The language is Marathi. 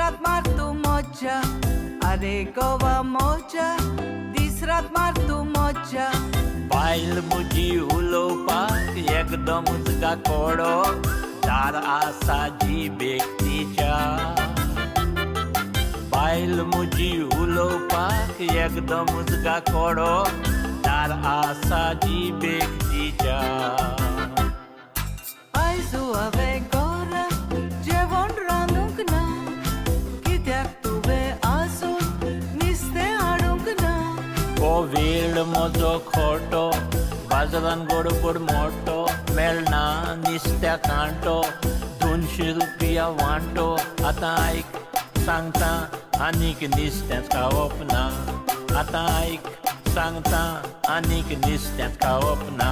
तिसरात मार तू मोजा, अरे गोवा मोजा, तिसरात मार तू मोजा. बायल मुजी उलोवपाक एकदमच गाकोडो, दार आसा जिबेक तिच्या. बायल मुजी उलोवपाक एकदमच गाकोडो, दार आसा जिबेक तिच्या. आयजू हांवें गोरा जेवण रांदूंक ना, कित्याक तुवें आसून नुस्तें हाडूंक ना. हो वेळ म्हजो खोटो, बाजारान गडबड मोठो, मेळना नुस्त्या कांटो, 200 रुपया वांटो. आतां आयक सांगता आनीक नुस्त्याच खावप ना. आतां आयक सांगता आनीक नुस्त्याच खावप ना.